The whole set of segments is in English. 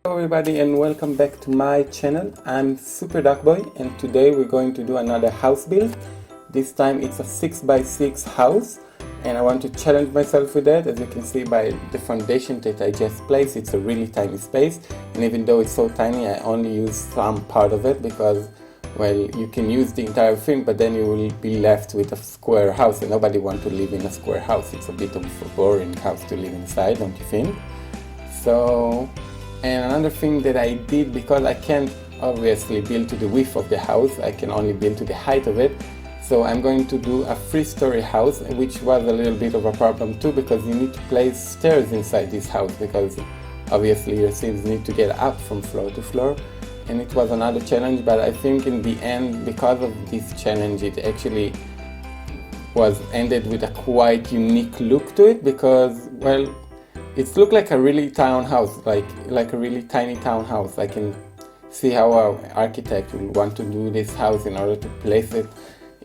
Hello everybody and welcome back to my channel. I'm SuperDuckboy and today we're going to do another house build. This time it's a 6x6 house and I want to challenge myself with that. As you can see by the foundation that I just placed, it's a really tiny space, and even though it's so tiny I only use some part of it because, well, you can use the entire thing but then you will be left with a square house and nobody wants to live in a square house. It's a bit of a boring house to live inside, don't you think? And another thing that I did, because I can't obviously build to the width of the house, I can only build to the height of it. So I'm going to do a 3-story house, which was a little bit of a problem too, because you need to place stairs inside this house, because obviously your Sims need to get up from floor to floor. And it was another challenge, but I think in the end, because of this challenge, it actually was ended with a quite unique look to it, because, well, it looked like a really townhouse, like a really tiny townhouse. I can see how an architect will want to do this house in order to place it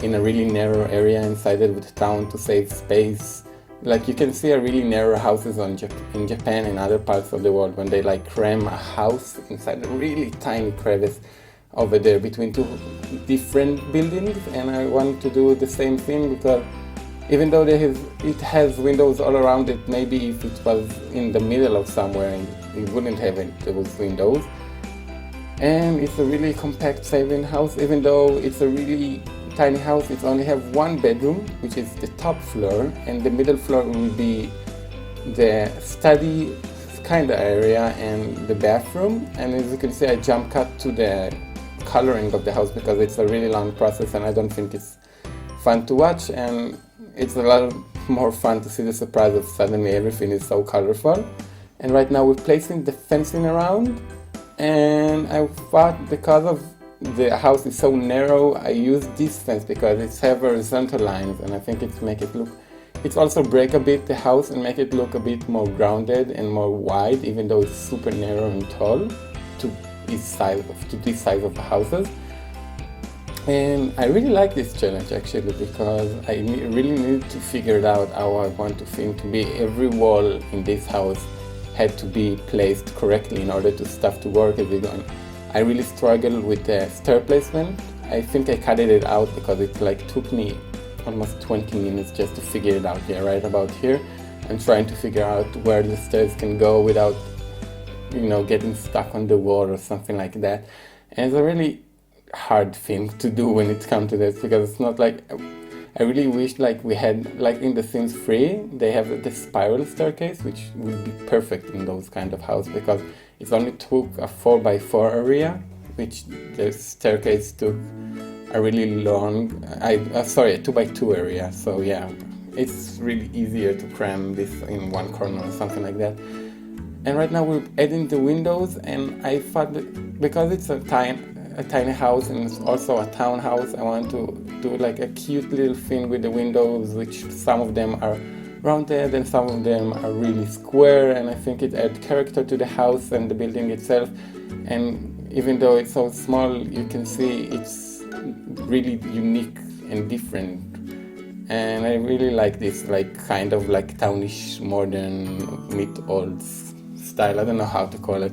in a really narrow area inside it with the town to save space. Like you can see a really narrow houses in Japan and other parts of the world when they like cram a house inside a really tiny crevice over there between two different buildings. And I want to do the same thing because even though it has windows all around it, maybe if it was in the middle of somewhere, it wouldn't have those windows. And it's a really compact saving house. Even though it's a really tiny house, it only have one bedroom, which is the top floor, and the middle floor will be the study kind of area and the bathroom. And as you can see, I jump cut to the coloring of the house because it's a really long process and I don't think it's fun to watch, and it's a lot more fun to see the surprise of suddenly everything is so colorful. And right now we're placing the fencing around, and I thought because of the house is so narrow, I use this fence because it's have horizontal lines, and I think it's also break a bit the house and make it look a bit more grounded and more wide, even though it's super narrow and tall to this size of the houses. And I really like this challenge actually because I really need to figure it out how I want to think to be. Every wall in this house had to be placed correctly in order to stuff to work as we're going. I really struggled with the stair placement. I think I cut it out because it took me almost 20 minutes just to figure it out here, right about here. I'm trying to figure out where the stairs can go without, getting stuck on the wall or something like that. And it's a really hard thing to do when it comes to this, because it's not like I really wish we had like in the Sims 3 they have the spiral staircase, which would be perfect in those kind of house because it only took a 4x4 area, which the staircase took a really long a 2x2 area. So yeah, it's really easier to cram this in one corner or something like that. And right now we're adding the windows, and I thought that because it's a tiny house and it's also a townhouse, I want to do like a cute little thing with the windows, which some of them are rounded and some of them are really square, and I think it adds character to the house and the building itself. And even though it's so small, you can see it's really unique and different, and I really like this kind of townish modern meet old style. I don't know how to call it.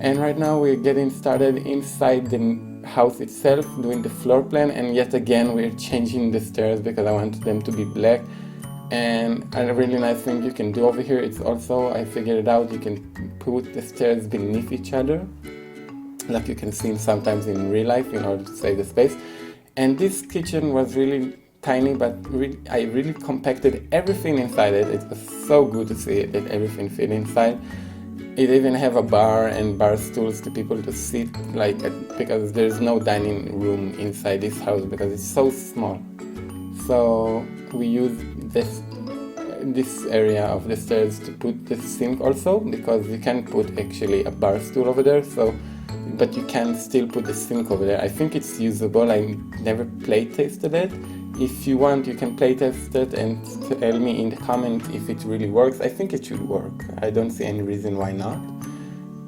And right now we're getting started inside the house itself, doing the floor plan, and yet again we're changing the stairs because I want them to be black. And a really nice thing you can do over here, it's also, I figured it out, you can put the stairs beneath each other, like you can see sometimes in real life, in order to save the space. And this kitchen was really tiny, but I really compacted everything inside it. It was so good to see that everything fit inside. It even have a bar and bar stools to people to sit because there's no dining room inside this house because it's so small. So we use this area of the stairs to put the sink also, because you can put actually a bar stool over there. But you can still put the sink over there. I think it's usable. I never play tested it. If you want, you can play test it and tell me in the comments if it really works. I think it should work. I don't see any reason why not.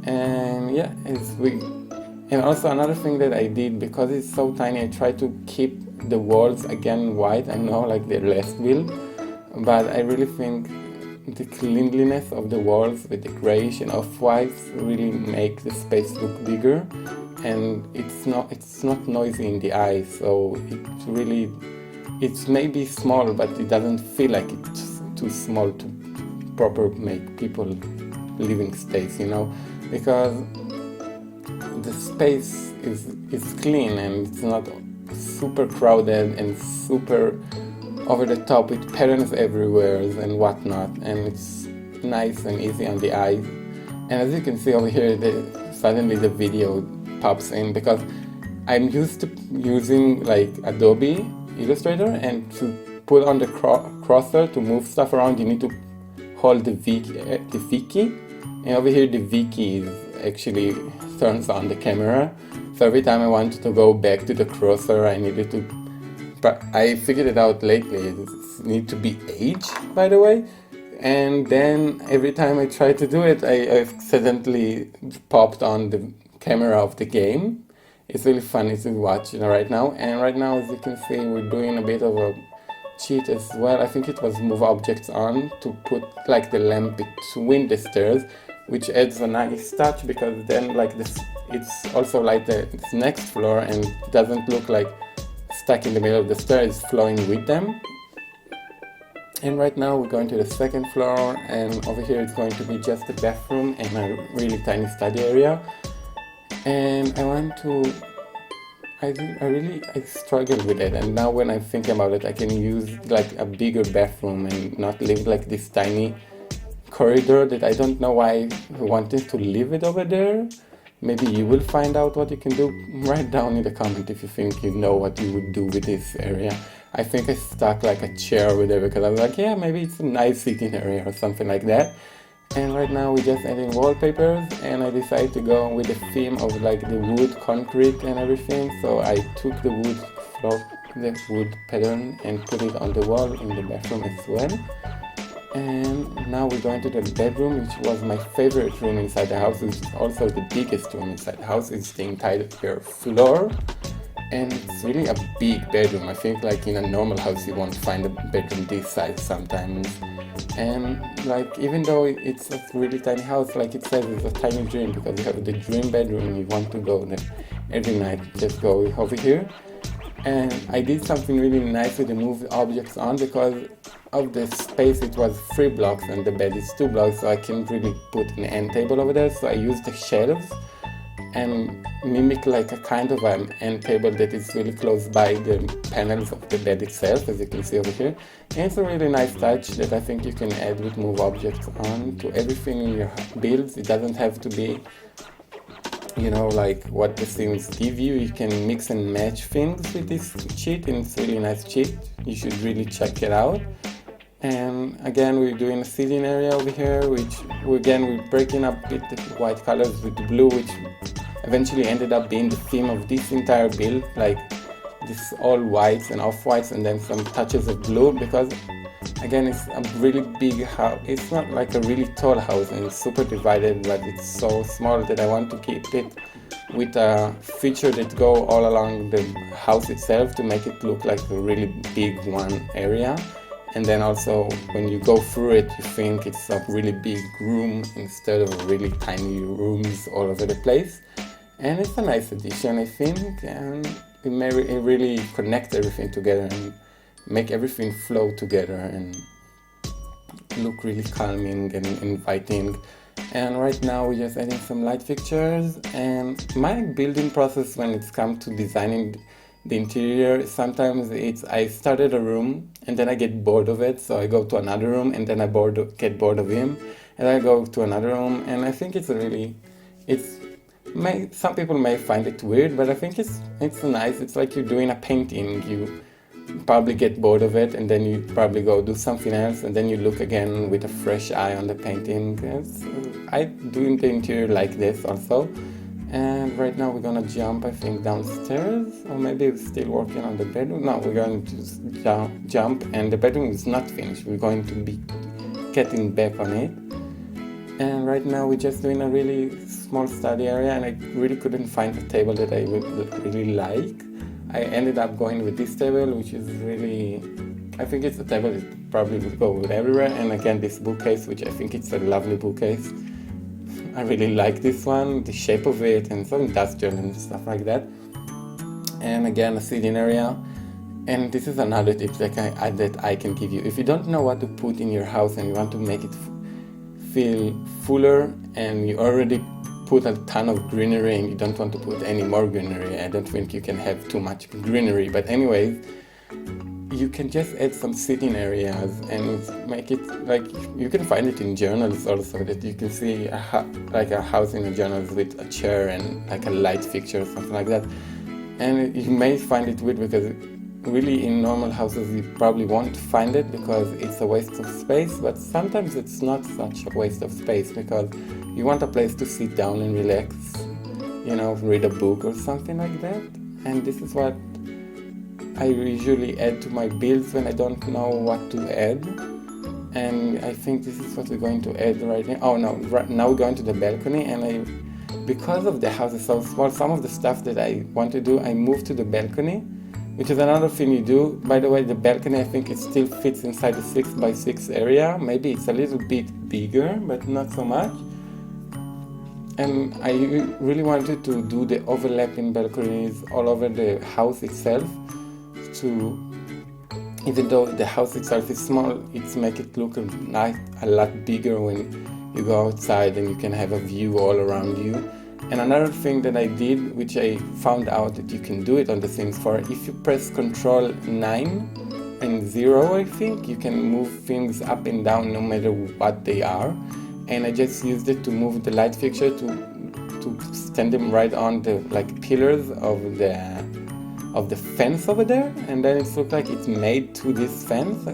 And yeah, and also another thing that I did, because it's so tiny, I try to keep the walls again white. I know the last build, but I really think the cleanliness of the walls with the grayish and off-whites really make the space look bigger, and it's not noisy in the eye, so it's maybe small, but it doesn't feel like it's too small to proper make people living space, you know, because the space is clean and it's not super crowded and super over the top with patterns everywhere and whatnot, and it's nice and easy on the eye. And as you can see over here, suddenly the video pops in because I'm used to using like Adobe Illustrator, and to put on the cursor to move stuff around, you need to hold the V key, and over here the V key actually turns on the camera. So every time I wanted to go back to the cursor, I needed to. But I figured it out lately. It needs to be H, by the way. And then every time I try to do it, I accidentally popped on the camera of the game. It's really funny to watch, you know, right now. And right now, as you can see, we're doing a bit of a cheat as well. I think it was move objects on to put like the lamp between the stairs, which adds a nice touch, because then like this, it's also like the next floor and it doesn't look like stuck in the middle of the stairs, flowing with them. And right now we're going to the second floor, and over here it's going to be just a bathroom and a really tiny study area. And I struggled with it, and now when I'm thinking about it, I can use like a bigger bathroom and not leave like this tiny corridor that I don't know why I wanted to leave it over there. Maybe you will find out what you can do. Write down in the comment if you think you know what you would do with this area. I think I stuck like a chair over there because I was like, yeah, maybe it's a nice sitting area or something like that. And right now we're just adding wallpapers, and I decided to go with the theme of like the wood, concrete and everything. So I took the wood pattern and put it on the wall in the bathroom as well. And now we're going to the bedroom, which was my favorite room inside the house. It's also the biggest room inside the house. It's the entire floor, and it's really a big bedroom. I think like in a normal house you won't find a bedroom this size sometimes. And like even though it's a really tiny house, like it says, it's a tiny dream, because you have the dream bedroom. You want to go there every night, just go over here. And I did something really nice with the move objects on, because of the space it was 3 blocks and the bed is 2 blocks, so I can't really put an end table over there. So I used the shelves and mimic like a kind of an end table that is really close by the panels of the bed itself, as you can see over here. And it's a really nice touch that I think you can add with move objects on to everything in your builds. It doesn't have to be, you know, like what the SIMS give you. You can mix and match things with this cheat, and it's a really nice cheat. You should really check it out. And again, we're doing a ceiling area over here, which we're breaking up with the white colors with the blue, which eventually ended up being the theme of this entire build, like this all whites and off-whites and then some touches of blue, because again, it's a really big house. It's not like a really tall house and it's super divided, but it's so small that I want to keep it with a feature that go all along the house itself to make it look like a really big one area. And then also when you go through it, you think it's a really big room instead of really tiny rooms all over the place. And it's a nice addition, I think, and it really connect everything together and make everything flow together and look really calming and inviting. And right now we're just adding some light fixtures. And my building process when it's come to designing the interior, sometimes I started a room and then I get bored of it, so I go to another room, and then I get bored of him, and I go to another room. And I think some people may find it weird, but I think it's nice. It's like you're doing a painting. You probably get bored of it, and then you probably go do something else, and then you look again with a fresh eye on the painting. I do the interior like this also. And right now we're gonna jump, I think, downstairs, or maybe we're still working on the bedroom. No, we're going to jump, and the bedroom is not finished. We're going to be getting back on it. And right now we're just doing a really small study area, and I really couldn't find a table that I would really like. I ended up going with this table, which is really I think it's a table that probably would go with everywhere. And again, this bookcase, which I think it's a lovely bookcase. I really like this one, the shape of it, and some industrial and stuff like that. And again, a sitting area. And this is another tip that I can give you. If you don't know what to put in your house and you want to make it feel fuller, and you already put a ton of greenery and you don't want to put any more greenery, I don't think you can have too much greenery. But anyways, you can just add some sitting areas and make it like, you can find it in journals also, that you can see like a house in a journal with a chair and like a light fixture or something like that. And you may find it weird because really in normal houses you probably won't find it because it's a waste of space, but sometimes it's not such a waste of space because you want a place to sit down and relax, you know, read a book or something like that. And this is what I usually add to my builds when I don't know what to add. And I think this is what we're going to add right now. Oh no, right now we're going to the balcony, and because of the house is so small, some of the stuff that I want to do, I move to the balcony, which is another thing you do. By the way, the balcony, I think it still fits inside the 6x6 area. Maybe it's a little bit bigger, but not so much. And I really wanted to do the overlapping balconies all over the house itself, to, even though the house itself is small, it's make it look a lot bigger when you go outside and you can have a view all around you. And another thing that I did, which I found out that you can do it on the Sims 4, if you press Control 9 and 0, I think, you can move things up and down no matter what they are. And I just used it to move the light fixture to stand them right on the like pillars of the fence over there, and then it looks like it's made to this fence.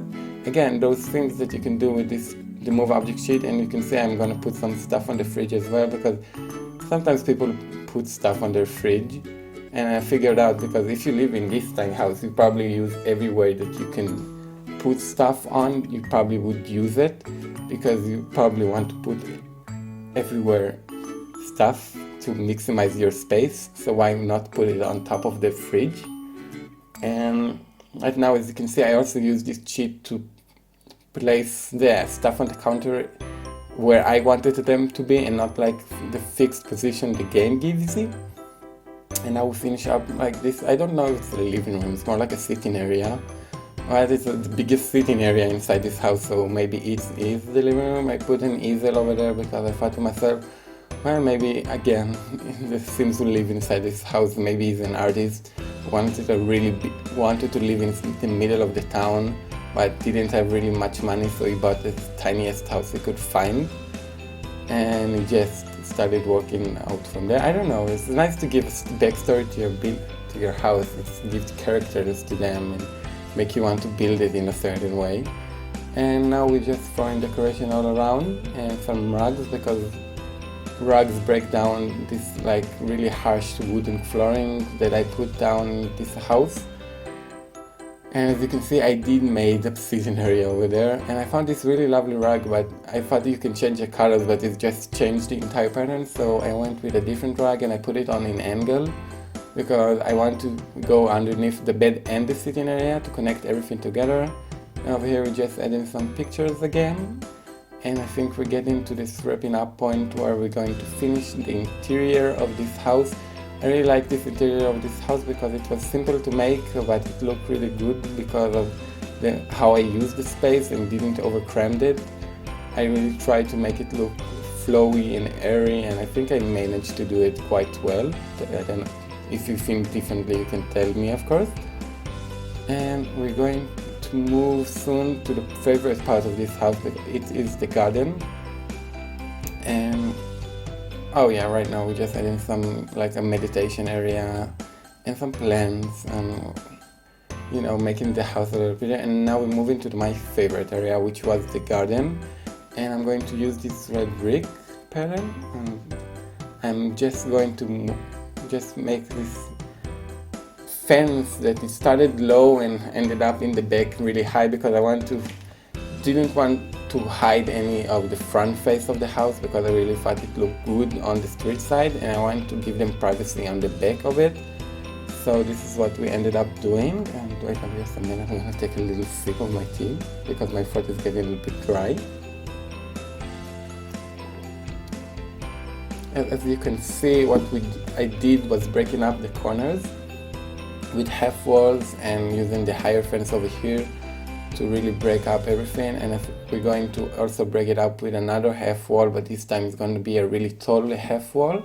Again, those things that you can do with this, the move object sheet. And you can see I'm gonna put some stuff on the fridge as well, because sometimes people put stuff on their fridge, and I figured out, because if you live in this tiny house, you probably use every way that you can put stuff on, you probably would use it, because you probably want to put everywhere stuff to maximize your space. So why not put it on top of the fridge? And right now, as you can see, I also use this sheet to place the stuff on the counter where I wanted them to be, and not like the fixed position the game gives you. And I will finish up like this. I don't know if it's a living room, it's more like a sitting area. But it's the biggest sitting area inside this house, so maybe it is the living room. I put an easel over there because I thought to myself, well, maybe again, the Sims who live inside this house, maybe he's an artist, wanted to live in the middle of the town, but didn't have really much money, so he bought the tiniest house he could find, and he just started working out from there. I don't know, it's nice to give backstory to your house. It gives characters to them and make you want to build it in a certain way. And now we're just throwing decoration all around and some rugs, because rugs break down this like really harsh wooden flooring that I put down in this house. And as you can see, I did made a sitting area over there, and I found this really lovely rug, but I thought you can change the colors, but it just changed the entire pattern. So I went with a different rug and I put it on an angle, because I want to go underneath the bed and the sitting area to connect everything together. And over here we're just adding some pictures again. And I think we're getting to this wrapping up point where we're going to finish the interior of this house. I really like this interior of this house because it was simple to make, but it looked really good because of how I used the space and didn't overcram it. I really tried to make it look flowy and airy, and I think I managed to do it quite well. And if you think differently, you can tell me, of course. And we're going to move soon to the favorite part of this house. It is the garden. And oh yeah, right now we're just adding some like a meditation area and some plants, and you know, making the house a little bit. And now we're moving to my favorite area, which was the garden. And I'm going to use this red brick pattern. And I'm just going to make this fence that it started low and ended up in the back really high, because didn't want to hide any of the front face of the house, because I really thought it looked good on the street side, and I wanted to give them privacy on the back of it. So this is what we ended up doing, and wait just a minute, I'm gonna take a little sip of my tea because my throat is getting a little bit dry. As you can see, what I did was breaking up the corners with half walls and using the higher fence over here to really break up everything. And we're going to also break it up with another half wall, but this time it's going to be a really tall half wall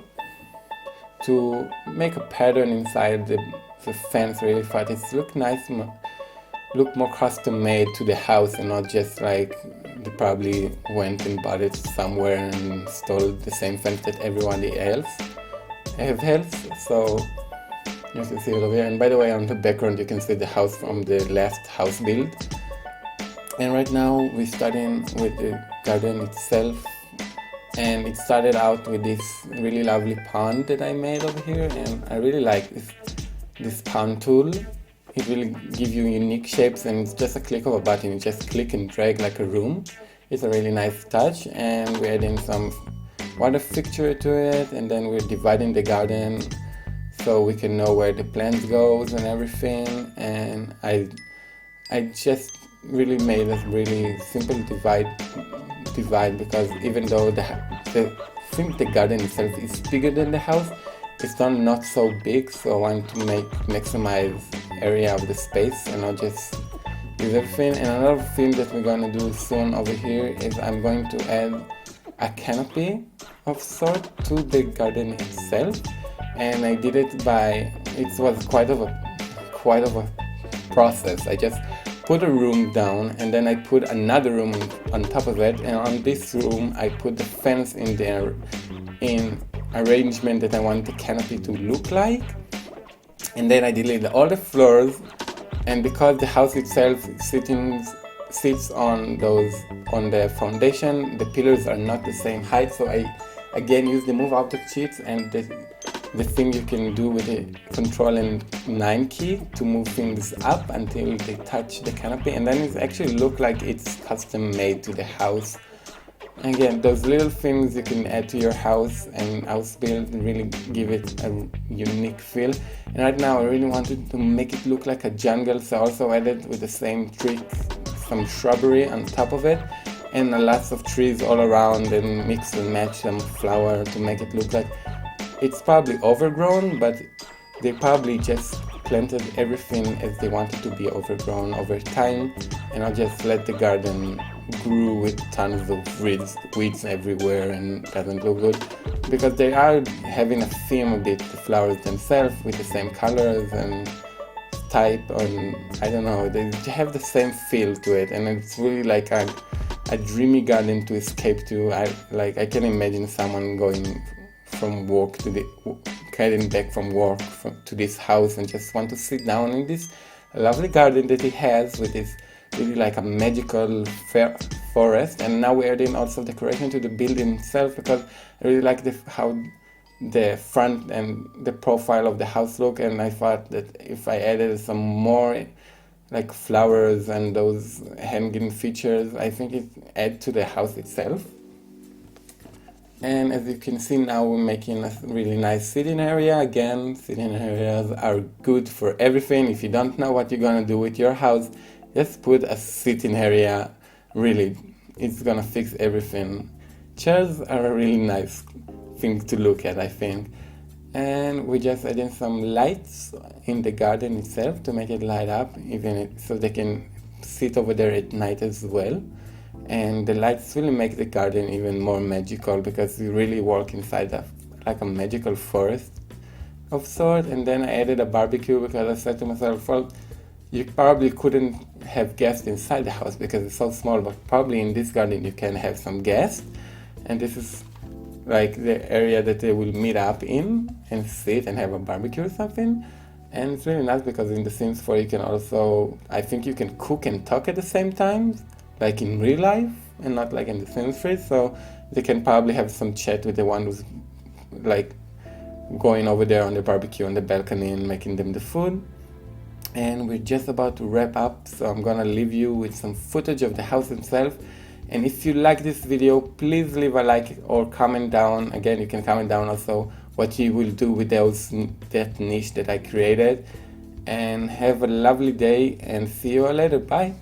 to make a pattern inside the fence really fat. It's look nice, look more custom made to the house and not just like they probably went and bought it somewhere and installed the same fence that everybody else has. So you can see it over here. And by the way, on the background you can see the house from the last house build. And right now we're starting with the garden itself, and it started out with this really lovely pond that I made over here, and I really like this pond tool. It really gives you unique shapes, and it's just a click of a button. You just click and drag like a room. It's a really nice touch, and we're adding some water fixture to it, and then we're dividing the garden so we can know where the plants goes and everything. And I just really made a really simple divide because even though the garden itself is bigger than the house, it's not so big, so I want to maximize area of the space and not just use everything. And another thing that we're going to do soon over here is I'm going to add a canopy of sort to the garden itself, and I did it it was quite of a process. I just put a room down and then I put another room on top of it, and on this room I put the fence in there in arrangement that I want the canopy to look like, and then I deleted all the floors. And because the house itself sits on the foundation, the pillars are not the same height, so I again use the move object sheets and the thing you can do with the Control and 9 key to move things up until they touch the canopy, and then it actually look like it's custom made to the house. And again, those little things you can add to your house and house build really give it a unique feel. And right now I really wanted to make it look like a jungle, so I also added with the same trick some shrubbery on top of it and lots of trees all around, and mix and match some flower to make it look like it's probably overgrown, but they probably just planted everything as they wanted to be overgrown over time, and I'll just let the garden grew with tons of weeds everywhere and doesn't look good because they are having a theme of the flowers themselves with the same colors and type, and I don't know, they have the same feel to it, and it's really like a dreamy garden to escape to. I can imagine someone going from work getting back from work to this house and just want to sit down in this lovely garden that he has with this really like a magical forest. And now we're adding also decoration to the building itself because I really like how the front and the profile of the house look, and I thought that if I added some more like flowers and those hanging features, I think it adds to the house itself. And as you can see now, we're making a really nice sitting area. Again, sitting areas are good for everything. If you don't know what you're gonna do with your house, just put a sitting area. Really, it's gonna fix everything. Chairs are a really nice thing to look at, I think. And we just adding some lights in the garden itself to make it light up, so they can sit over there at night as well. And the lights really make the garden even more magical because you really walk inside like a magical forest of sort. And then I added a barbecue because I said to myself, well, you probably couldn't have guests inside the house because it's so small, but probably in this garden you can have some guests. And this is like the area that they will meet up in and sit and have a barbecue or something. And it's really nice because in the Sims 4 you can also, I think you can cook and talk at the same time, like in real life and not like in the Sims 3, so they can probably have some chat with the one who's like going over there on the barbecue on the balcony and making them the food. And we're just about to wrap up, so I'm gonna leave you with some footage of the house itself. And if you like this video, please leave a like or comment down. Again, you can comment down also what you will do with that niche that I created. And have a lovely day, and see you all later. Bye.